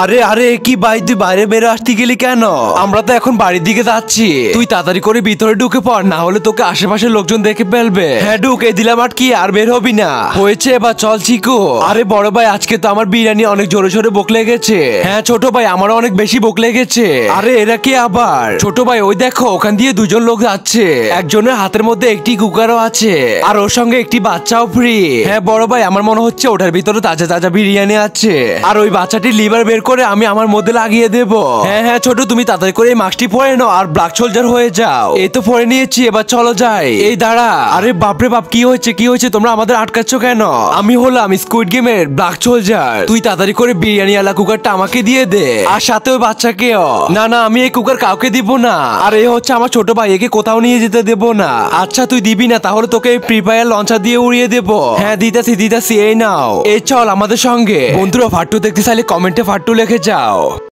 আরে আরে কি ভাই, তুই বাইরে বেরো আসতে গেলি কেন? আমরা তো এখন বাড়ির দিকে যাচ্ছি, তুই তাড়াতাড়ি করে ভিতরে ঢুকে পড়, না হলে তোকে আশেপাশের লোকজন দেখে ফেলবে। হ্যাঁ ঢুকে দিলাম, আর কি আর বের হবি না? হয়েছে এবার চল চিকু। আরে বড় ভাই, আজকে তো আমার বিরিয়ানি অনেক জোরে জোরে বোক লেগেছে। হ্যাঁ ছোট ভাই, আমারও অনেক বেশি বোক লেগেছে। আরে এরা কি আবার? ছোট ভাই ওই দেখো, ওখান দিয়ে দুজন লোক যাচ্ছে, একজনের হাতের মধ্যে একটি কুকারও আছে, আর ওর সঙ্গে একটি বাচ্চাও ফ্রি। হ্যাঁ বড় ভাই, আমার মনে হচ্ছে ওটার ভিতরে তাজা তাজা বিরিয়ানি আছে, আর ওই বাচ্চাটির লিভার বের করে আমি আমার মধ্যে লাগিয়ে দেবো। হ্যাঁ হ্যাঁ ছোট, তুমি তাড়াতাড়ি করে এই মাস্কটি পরে নাও আর ব্ল্যাক সোলজার হয়ে যাও। এই তো পরে নিয়েছি, এবার চলো যাই। এই দাঁড়া, আরে বাপরে বাপ, কি হয়েছে কি হয়েছে? তোমরা আমাদের আটকাচ্ছ কেন? আমি হলাম স্কুইড গেমের ব্ল্যাক সোলজার। তুই তাড়াতাড়ি করে বিরিয়ানি আলা কুকারটা আমাকে দিয়ে দে, আর সাথে ওই বাচ্চাকেও। না না, আমি এই কুকার কাউকে দিব না, আর এই হচ্ছে আমার ছোট ভাই, একে কোথাও নিয়ে যেতে দেবো না। আচ্ছা তুই দিবি না, তাহলে তোকে ফ্রি ফায়ার লঞ্চার দিয়ে উড়িয়ে দেবো। হ্যাঁ দিতেছি দিতেছি, এই নাও। এই চল আমাদের সঙ্গে। বন্ধুরা ফাট্টু দেখতে চাইলে কমেন্টে ফাট্টু লিখে যাও।